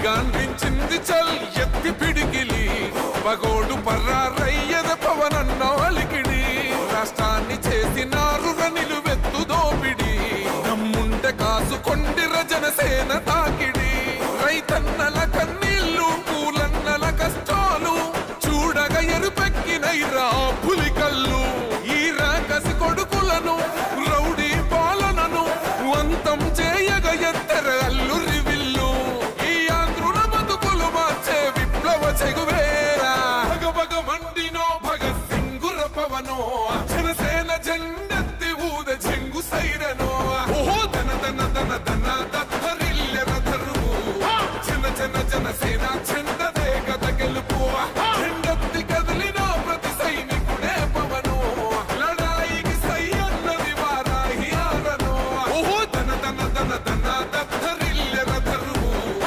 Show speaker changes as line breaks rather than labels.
గాంధించింది చల్ ఎత్తి పిడికిలి పగోడు పర్రారయ్యద పవనన్న అలికిడి రాష్ట్రాన్ని చేసినారు నిలువెత్తు దోపిడి దమ్ముంటే కాసు కొండిర జనసేన తాకిడి